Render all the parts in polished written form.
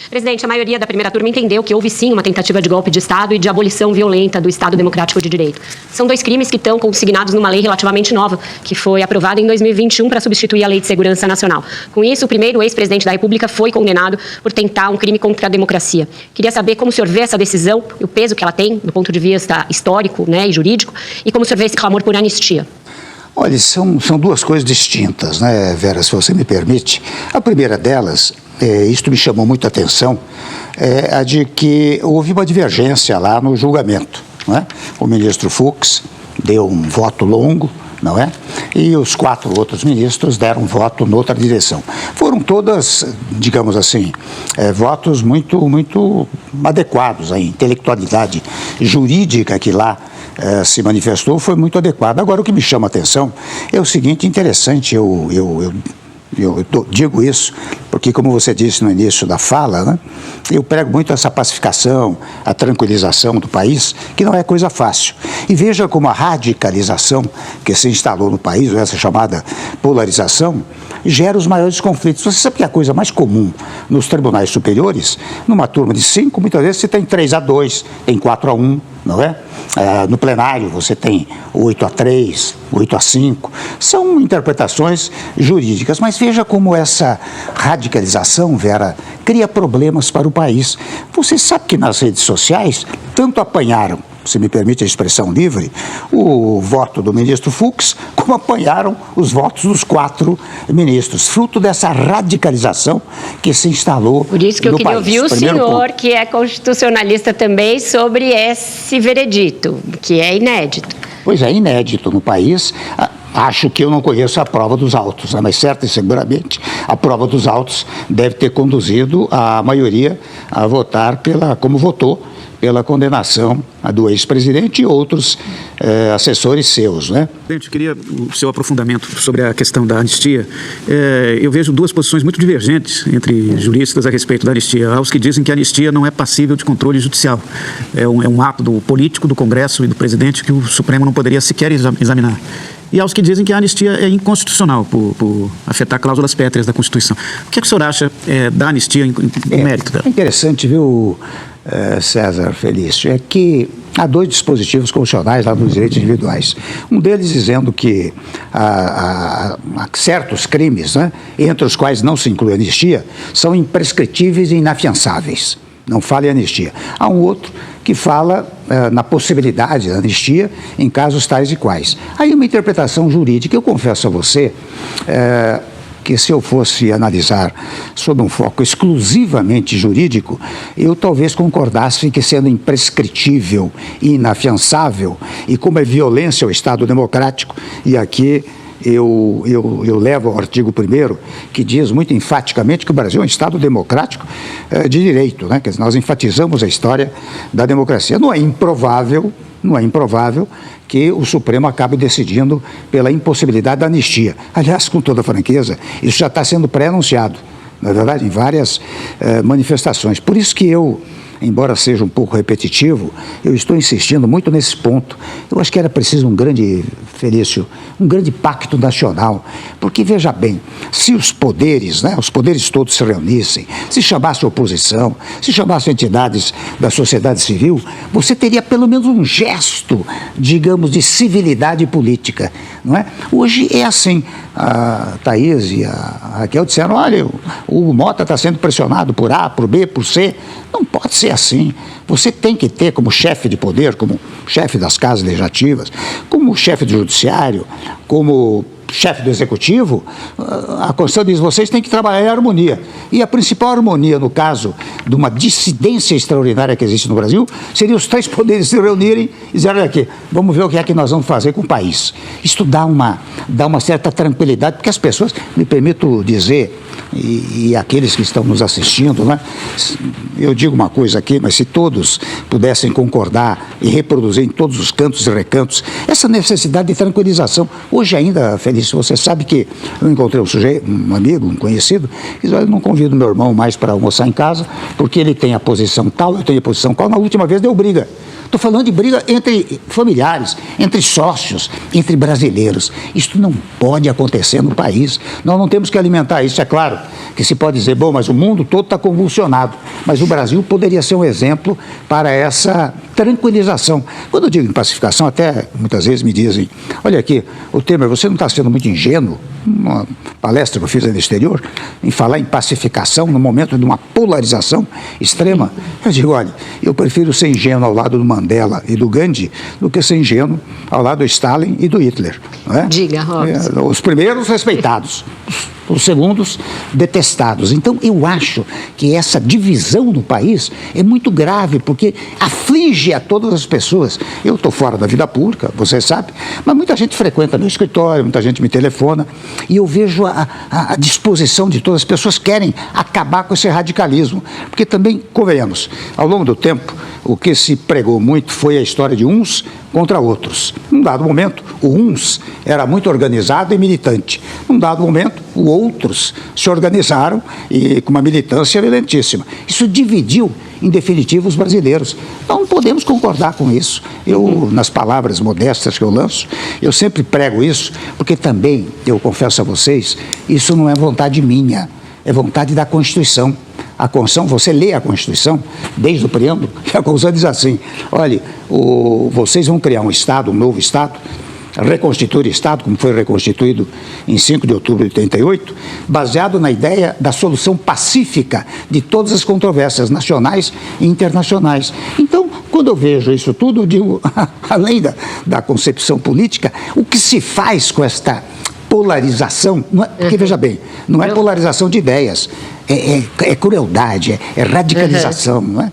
Presidente, a maioria da primeira turma entendeu que houve sim uma tentativa de golpe de Estado e de abolição violenta do Estado Democrático de Direito. São dois crimes que estão consignados numa lei relativamente nova, que foi aprovada em 2021 para substituir a Lei de Segurança Nacional. Com isso, o primeiro ex-presidente da República foi condenado por tentar um crime contra a democracia. Queria saber como o senhor vê essa decisão e o peso que ela tem do ponto de vista histórico, e jurídico, e como o senhor vê esse clamor por anistia. Olha, são duas coisas distintas, né, Vera, se você me permite. A primeira delas, isto me chamou muita atenção, é a de que houve uma divergência lá no julgamento, não é? O ministro Fux deu um voto longo, não é? E os 4 outros ministros deram voto noutra direção. Foram todas, digamos assim, votos muito adequados. A intelectualidade jurídica que lá se manifestou foi muito adequada. Agora, o que me chama a atenção é o seguinte, interessante, eu digo isso porque, como você disse no início da fala, né, eu prego muito essa pacificação, a tranquilização do país, que não é coisa fácil. E veja como a radicalização que se instalou no país, ou essa chamada polarização, gera os maiores conflitos. Você sabe que a coisa mais comum nos tribunais superiores, numa turma de 5, muitas vezes você tem 3-2, tem 4-1, não é? No plenário você tem 8-3, 8-5, são interpretações jurídicas, mas veja como essa radicalização, Vera, cria problemas para o país. Você sabe que nas redes sociais tanto apanharam, se me permite a expressão livre, o voto do ministro Fux, como apanharam os votos dos 4 ministros, fruto dessa radicalização que se instalou no país. Por isso que eu queria ouvir o senhor, que é constitucionalista também, sobre esse veredito, que é inédito. Pois é, inédito no país. Acho que eu não conheço a prova dos autos, né? Mas certo e seguramente a prova dos autos deve ter conduzido a maioria a votar como votou, pela condenação do ex-presidente e outros assessores seus, né? Presidente, eu queria o seu aprofundamento sobre a questão da anistia. Eu vejo 2 posições muito divergentes entre juristas a respeito da anistia. Há os que dizem que a anistia não é passível de controle judicial. É um ato político do Congresso e do presidente que o Supremo não poderia sequer examinar. E há os que dizem que a anistia é inconstitucional por afetar cláusulas pétreas da Constituição. O que é que o senhor acha da anistia em mérito dela? É interessante, viu, César Felício, é que há 2 dispositivos constitucionais lá nos direitos individuais. Um deles dizendo que há certos crimes, né, entre os quais não se inclui anistia, são imprescritíveis e inafiançáveis. Não fala em anistia. Há um outro que fala na possibilidade da anistia em casos tais e quais. Aí uma interpretação jurídica, eu confesso a você que se eu fosse analisar sob um foco exclusivamente jurídico, eu talvez concordasse que sendo imprescritível e inafiançável, e como é violência ao Estado democrático, e aqui eu levo ao artigo 1º, que diz muito enfaticamente que o Brasil é um Estado democrático de direito, né? Quer dizer, nós enfatizamos a história da democracia. Não é improvável que o Supremo acabe decidindo pela impossibilidade da anistia. Aliás, com toda franqueza, isso já está sendo pré-anunciado, na verdade, em várias manifestações. Por isso que eu, embora seja um pouco repetitivo, eu estou insistindo muito nesse ponto. Eu acho que era preciso um grande pacto nacional, porque, veja bem, se os poderes, né, os poderes todos se reunissem, se chamasse oposição, se chamasse entidades da sociedade civil, você teria pelo menos um gesto, digamos, de civilidade política, não é? Hoje é assim, a Thaís e a Raquel disseram, olha, o Mota está sendo pressionado por A, por B, por C. Não pode ser assim. Você tem que ter como chefe de poder, como chefe das casas legislativas, como chefe do judiciário, como chefe do executivo, a Constituição diz, vocês têm que trabalhar em harmonia. E a principal harmonia, no caso de uma dissidência extraordinária que existe no Brasil, seria os 3 poderes se reunirem e dizer, olha aqui, vamos ver o que é que nós vamos fazer com o país. Isto dá uma certa tranquilidade, porque as pessoas, me permito dizer, e aqueles que estão nos assistindo, né, eu digo uma coisa aqui, mas se todos pudessem concordar e reproduzir em todos os cantos e recantos, essa necessidade de tranquilização. Hoje ainda, Felício, você sabe que eu encontrei um amigo, um conhecido, que diz, olha, eu não convido meu irmão mais para almoçar em casa, porque ele tem a posição tal, eu tenho a posição tal. Na última vez deu briga. Estou falando de briga entre familiares, entre sócios, entre brasileiros. Isso não pode acontecer no país. Nós não temos que alimentar isso. É claro que se pode dizer, bom, mas o mundo todo está convulsionado. Mas o Brasil poderia ser um exemplo para essa tranquilização. Quando eu digo em pacificação, até muitas vezes me dizem, olha aqui, o Temer, você não está sendo muito ingênuo? Uma palestra que eu fiz aí no exterior, em falar em pacificação no momento de uma polarização extrema. Eu digo, olha, eu prefiro ser ingênuo ao lado do Mandela e do Gandhi do que ser ingênuo ao lado do Stalin e do Hitler. Não é? Diga, Robson. Os primeiros respeitados, os segundos detestados. Então, eu acho que essa divisão no país é muito grave, porque aflige a todas as pessoas. Eu estou fora da vida pública, você sabe, mas muita gente frequenta meu escritório, muita gente me telefona, e eu vejo a disposição de todas as pessoas querem acabar com esse radicalismo, porque também, convenhamos, ao longo do tempo, o que se pregou muito foi a história de uns contra outros. Num dado momento, o uns era muito organizado e militante. Num dado momento, os outros se organizaram e com uma militância violentíssima. Isso dividiu, em definitivo, os brasileiros. Então, não podemos concordar com isso. Eu, nas palavras modestas que eu lanço, eu sempre prego isso, porque também, eu confesso a vocês, isso não é vontade minha, é vontade da Constituição. A Constituição, você lê a Constituição, desde o preâmbulo, e a Constituição diz assim, olha, vocês vão criar um Estado, um novo Estado, reconstituir o Estado, como foi reconstituído em 5 de outubro de 88, baseado na ideia da solução pacífica de todas as controvérsias nacionais e internacionais. Então, quando eu vejo isso tudo, eu digo, além da concepção política, o que se faz com esta polarização, não é, porque veja bem, não é polarização de ideias, é crueldade, é radicalização, não é?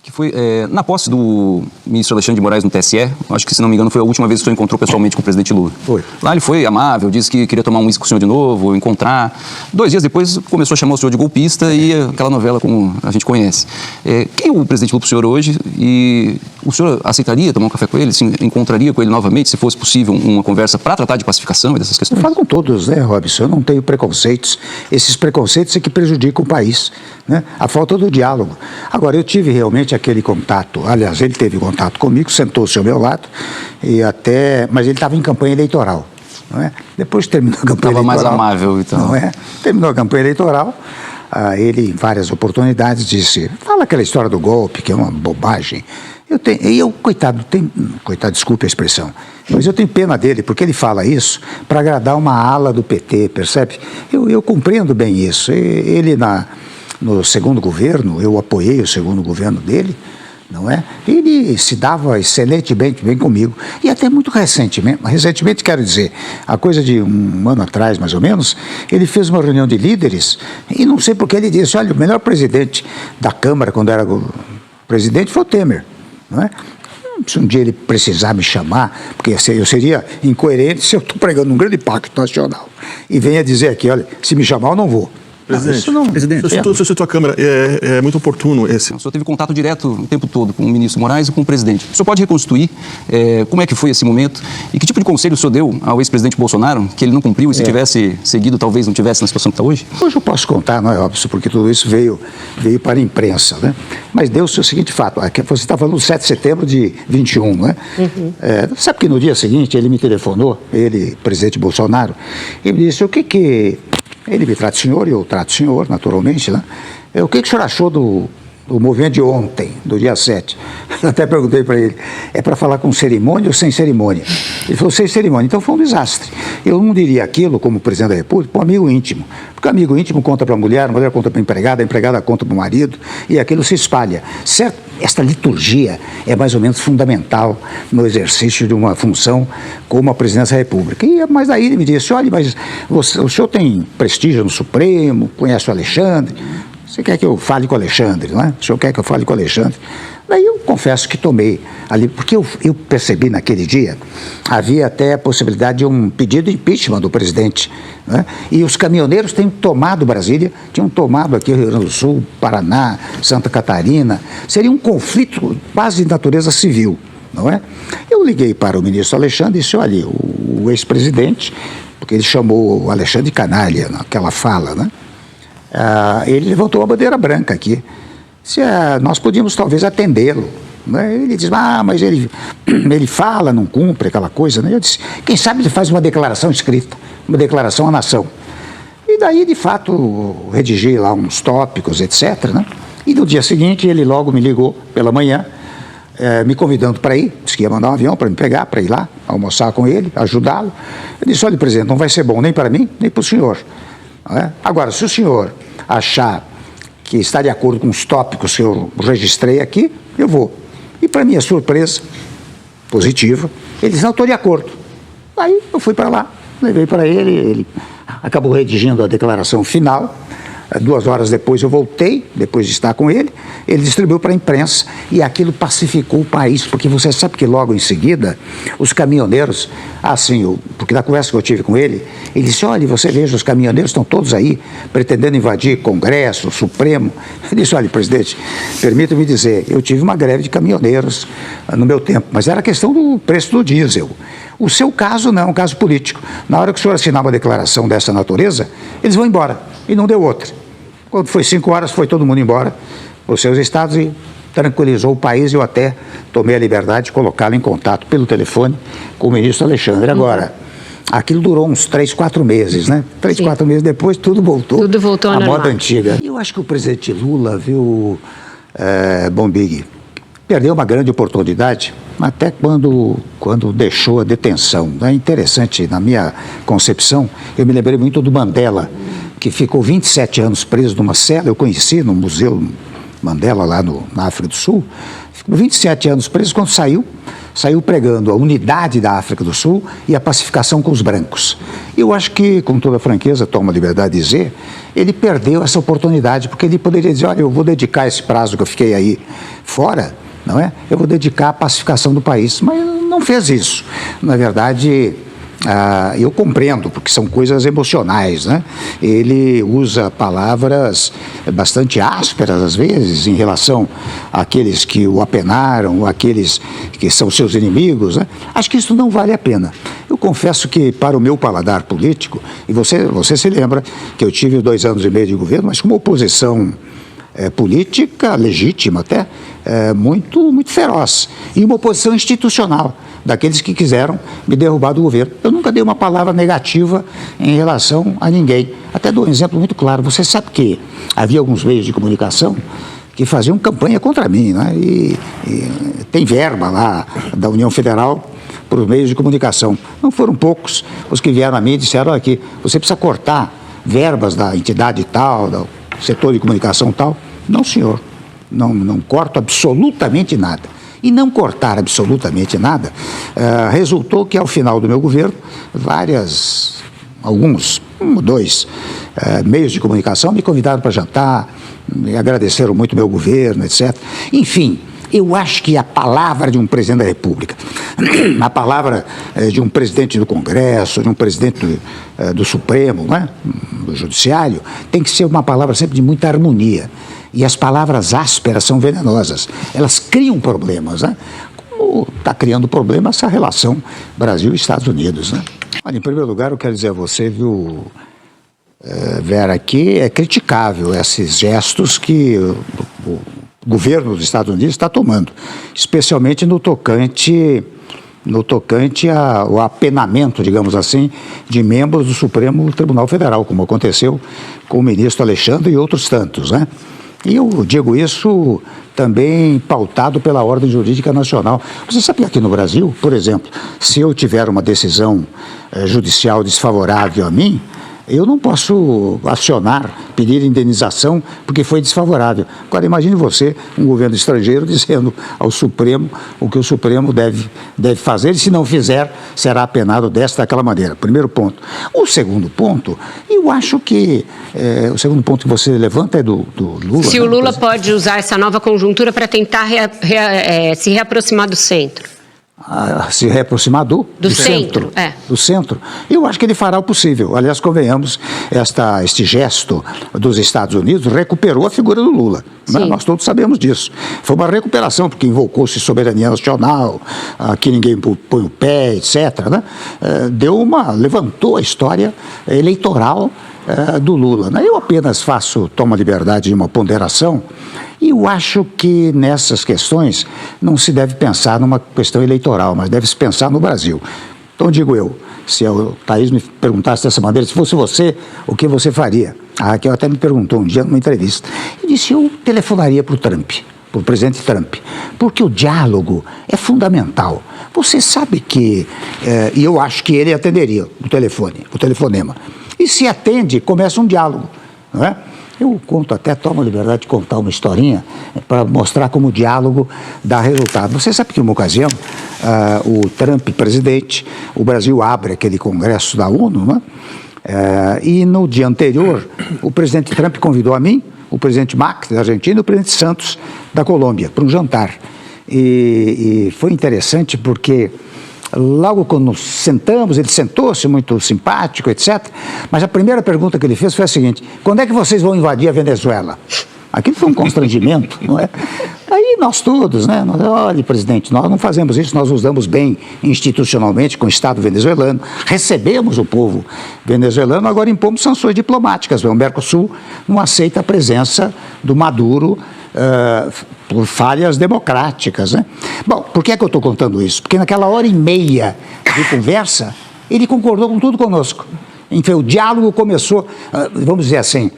Que foi na posse do ministro Alexandre de Moraes no TSE, acho que, se não me engano, foi a última vez que o senhor encontrou pessoalmente com o presidente Lula. Foi. Lá ele foi amável, disse que queria tomar um uísque com o senhor de novo, encontrar. 2 dias depois começou a chamar o senhor de golpista e aquela novela como a gente conhece. Quem é o presidente Lula para o senhor hoje? E o senhor aceitaria tomar um café com ele? Se encontraria com ele novamente, se fosse possível, uma conversa para tratar de pacificação e dessas questões? Eu falo com todos, né, Robson? Eu não tenho preconceitos. Esses preconceitos é que prejudicam o país, né? A falta do diálogo. Agora, eu tive realmente aquele contato, aliás, ele teve contato comigo, sentou-se ao meu lado, mas ele estava em campanha eleitoral. Não é? Depois terminou a campanha eleitoral. Estava mais amável, então. Não é? Terminou a campanha eleitoral, ele, em várias oportunidades, disse, fala aquela história do golpe, que é uma bobagem. Coitado, desculpe a expressão, mas eu tenho pena dele, porque ele fala isso para agradar uma ala do PT, percebe? Eu compreendo bem isso. Ele, no segundo governo, eu apoiei o segundo governo dele, não é? Ele se dava excelentemente bem comigo. E até muito recentemente quero dizer, a coisa de um ano atrás, mais ou menos, ele fez uma reunião de líderes e não sei porque ele disse, olha, o melhor presidente da Câmara, quando era presidente, foi o Temer, não é? Se um dia ele precisar me chamar, porque eu seria incoerente se eu estou pregando um grande pacto nacional e venha dizer aqui, olha, se me chamar eu não vou. Presidente, Presidente, citou a Câmara, é muito oportuno esse. O senhor teve contato direto o tempo todo com o ministro Moraes e com o presidente. O senhor pode reconstituir como é que foi esse momento e que tipo de conselho o senhor deu ao ex-presidente Bolsonaro, que ele não cumpriu e se tivesse seguido talvez não tivesse na situação que está hoje? Hoje eu posso contar, não é óbvio, porque tudo isso veio para a imprensa, né? Mas deu-se o seguinte fato, você está falando do 7 de setembro de 21, né? Sabe que no dia seguinte ele me telefonou, presidente Bolsonaro, e me disse, ele me trata de senhor e eu trato de senhor, naturalmente, né? O que o senhor achou do movimento de ontem, do dia 7? Eu até perguntei para ele, é para falar com cerimônia ou sem cerimônia? Ele falou, sem cerimônia. Então foi um desastre. Eu não diria aquilo, como presidente da República, para um amigo íntimo. Porque o amigo íntimo conta para a mulher conta para a empregada conta para o marido, e aquilo se espalha. Certo? Esta liturgia é mais ou menos fundamental no exercício de uma função como a presidência da República. Mas aí ele me disse, olha, mas o senhor tem prestígio no Supremo, conhece o Alexandre, você quer que eu fale com o Alexandre, não é? O senhor quer que eu fale com o Alexandre? Daí eu confesso que tomei ali, porque eu percebi naquele dia, havia até a possibilidade de um pedido de impeachment do presidente, né? E os caminhoneiros têm tomado Brasília, tinham tomado aqui Rio Grande do Sul, Paraná, Santa Catarina, seria um conflito quase de natureza civil, não é? Eu liguei para o ministro Alexandre e disse, olha, o ex-presidente, porque ele chamou o Alexandre de canalha naquela fala, né? Ele levantou a bandeira branca aqui. Nós podíamos talvez atendê-lo, Né? Ele diz, mas ele fala, não cumpre aquela coisa. Né? Eu disse, quem sabe ele faz uma declaração escrita, uma declaração à nação. E daí, de fato, redigi lá uns tópicos, etc. Né? E no dia seguinte, ele logo me ligou pela manhã, me convidando para ir, disse que ia mandar um avião para me pegar, para ir lá, almoçar com ele, ajudá-lo. Eu disse, olha, presidente, não vai ser bom nem para mim, nem para o senhor. Agora, se o senhor achar que está de acordo com os tópicos que eu registrei aqui, eu vou. E para minha surpresa positiva, ele disse, não, estou de acordo. Aí eu fui para lá, levei para ele acabou redigindo a declaração final. 2 horas depois eu voltei, depois de estar com ele distribuiu para a imprensa e aquilo pacificou o país, porque você sabe que logo em seguida os caminhoneiros, porque na conversa que eu tive com ele disse, olha, você veja, os caminhoneiros estão todos aí pretendendo invadir Congresso, Supremo. Eu disse, olha, presidente, permita-me dizer, eu tive uma greve de caminhoneiros no meu tempo, mas era questão do preço do diesel. O seu caso não, é um caso político. Na hora que o senhor assinar uma declaração dessa natureza, eles vão embora, e não deu outra. Quando foi 5 horas, foi todo mundo embora para os seus estados e tranquilizou o país. Eu até tomei a liberdade de colocá-lo em contato pelo telefone com o ministro Alexandre. Agora, aquilo durou uns 3, 4 meses, né? 3, 4 meses depois, tudo voltou à moda antiga. Eu acho que o presidente Lula, viu, Bombig, perdeu uma grande oportunidade, até quando deixou a detenção. É interessante, na minha concepção, eu me lembrei muito do Mandela, que ficou 27 anos preso numa cela, eu conheci no Museu Mandela, lá na África do Sul, ficou 27 anos preso, quando saiu pregando a unidade da África do Sul e a pacificação com os brancos. Eu acho que, com toda franqueza, tomo a liberdade de dizer, ele perdeu essa oportunidade, porque ele poderia dizer, olha, eu vou dedicar esse prazo que eu fiquei aí fora, não é? Eu vou dedicar à pacificação do país, mas não fez isso. Na verdade, eu compreendo, porque são coisas emocionais, né? Ele usa palavras bastante ásperas, às vezes, em relação àqueles que o apenaram, àqueles que são seus inimigos, né? Acho que isso não vale a pena. Eu confesso que, para o meu paladar político, e você se lembra que eu tive 2 anos e meio de governo, mas com uma oposição política, legítima até, muito, muito feroz, e uma oposição institucional, daqueles que quiseram me derrubar do governo. Eu nunca dei uma palavra negativa em relação a ninguém. Até dou um exemplo muito claro. Você sabe que havia alguns meios de comunicação que faziam campanha contra mim, né? E tem verba lá da União Federal para os meios de comunicação. Não foram poucos os que vieram a mim e disseram, olha, aqui, você precisa cortar verbas da entidade tal, do setor de comunicação tal. Não, senhor. Não corto absolutamente nada. E não cortar absolutamente nada, resultou que, ao final do meu governo, alguns, 2 meios de comunicação me convidaram para jantar, me agradeceram muito o meu governo, etc. Enfim, eu acho que a palavra de um presidente da República, a palavra de um presidente do Congresso, de um presidente do Supremo, né, do Judiciário, tem que ser uma palavra sempre de muita harmonia. E as palavras ásperas são venenosas. Elas criam problemas, né? Como está criando problema essa relação Brasil e Estados Unidos, né? Olha, em primeiro lugar, eu quero dizer a você, viu, Vera, que é criticável esses gestos que o governo dos Estados Unidos está tomando, especialmente no tocante ao apenamento, digamos assim, de membros do Supremo Tribunal Federal, como aconteceu com o ministro Alexandre e outros tantos, né? E eu digo isso também pautado pela ordem jurídica nacional. Você sabe que aqui no Brasil, por exemplo, se eu tiver uma decisão judicial desfavorável a mim, eu não posso acionar, pedir indenização porque foi desfavorável. Agora, imagine você, um governo estrangeiro, dizendo ao Supremo o que o Supremo deve fazer, e se não fizer, será apenado daquela maneira. Primeiro ponto. O segundo ponto, eu acho que o segundo ponto que você levanta é do Lula. Se o Lula pode usar essa nova conjuntura para tentar se reaproximar do centro. Se reaproximar do centro. Do centro. Eu acho que ele fará o possível. Aliás, convenhamos, este gesto dos Estados Unidos recuperou a figura do Lula. Né? Nós todos sabemos disso. Foi uma recuperação, porque invocou-se soberania nacional, que ninguém põe o pé, etc. Né? Levantou a história eleitoral do Lula. Né? Eu apenas tomo a liberdade de uma ponderação, e Eu acho que nessas questões não se deve pensar numa questão eleitoral, mas deve se pensar no Brasil. Então, digo eu, se o Thaís me perguntasse dessa maneira, se fosse você, o que você faria? A Raquel até me perguntou um dia numa entrevista. Eu disse, eu telefonaria para o Trump, para o presidente Trump, porque o diálogo é fundamental. Você sabe que, e eu acho que ele atenderia o telefonema. E se atende, começa um diálogo, não é? Eu conto até, tomo a liberdade de contar uma historinha para mostrar como o diálogo dá resultado. Você sabe que, numa ocasião, o Trump presidente, o Brasil abre aquele congresso da ONU, né? E no dia anterior, o presidente Trump convidou a mim, o presidente Macri, da Argentina, e o presidente Santos, da Colômbia, para um jantar. E foi interessante porque logo quando nos sentamos, ele sentou-se muito simpático, etc. Mas a primeira pergunta que ele fez foi a seguinte: quando é que vocês vão invadir a Venezuela? Aquilo foi um constrangimento, não é? Aí nós todos, né? Olha, presidente, nós não fazemos isso, nós nos damos bem institucionalmente com o Estado venezuelano, recebemos o povo venezuelano, agora impomos sanções diplomáticas. O Mercosul não aceita a presença do Maduro por falhas democráticas, né? Bom, por que é que eu estou contando isso? Porque naquela hora e meia de conversa, ele concordou com tudo conosco. Enfim, o diálogo começou, vamos dizer assim,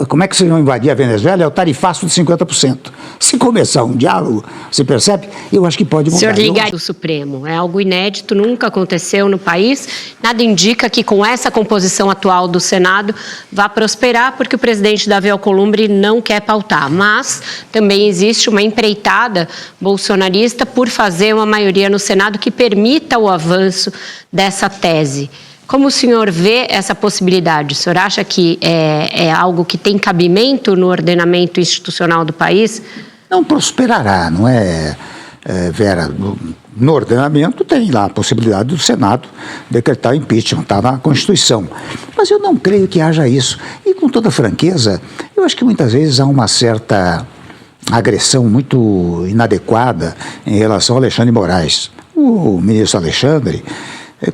como é que vocês vão invadir a Venezuela? É o tarifaço de 50%. Se começar um diálogo, você percebe? Eu acho que pode mudar. Senhor liga do Supremo. É algo inédito, nunca aconteceu no país. Nada indica que com essa composição atual do Senado vá prosperar, porque o presidente Davi Alcolumbre não quer pautar. Mas também existe uma empreitada bolsonarista por fazer uma maioria no Senado que permita o avanço dessa tese. Como o senhor vê essa possibilidade? O senhor acha que é algo que tem cabimento no ordenamento institucional do país? Não prosperará, não é, Vera? No ordenamento tem lá a possibilidade do Senado decretar impeachment, está na Constituição. Mas eu não creio que haja isso. E com toda franqueza, eu acho que muitas vezes há uma certa agressão muito inadequada em relação ao Alexandre de Moraes. O ministro Alexandre,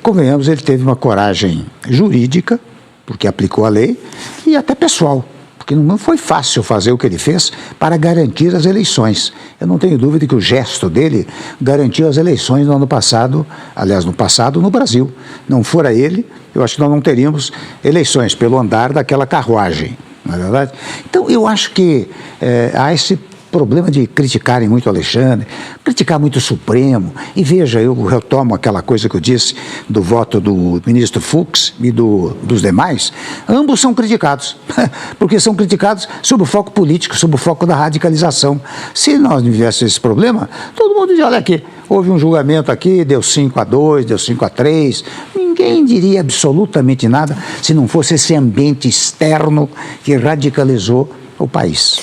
convenhamos, ele teve uma coragem jurídica, porque aplicou a lei, e até pessoal, porque não foi fácil fazer o que ele fez para garantir as eleições. Eu não tenho dúvida que o gesto dele garantiu as eleições no ano passado, aliás, no passado, no Brasil. Não fora ele, eu acho que nós não teríamos eleições pelo andar daquela carruagem, não é verdade? Então, eu acho que há esse problema de criticarem muito o Alexandre, criticar muito o Supremo. E veja, eu retomo aquela coisa que eu disse do voto do ministro Fux e dos demais. Ambos são criticados, porque são criticados sob o foco político, sob o foco da radicalização. Se nós não tivéssemos esse problema, todo mundo diz, olha aqui, houve um julgamento aqui, deu 5-2, deu 5-3. Ninguém diria absolutamente nada se não fosse esse ambiente externo que radicalizou o país.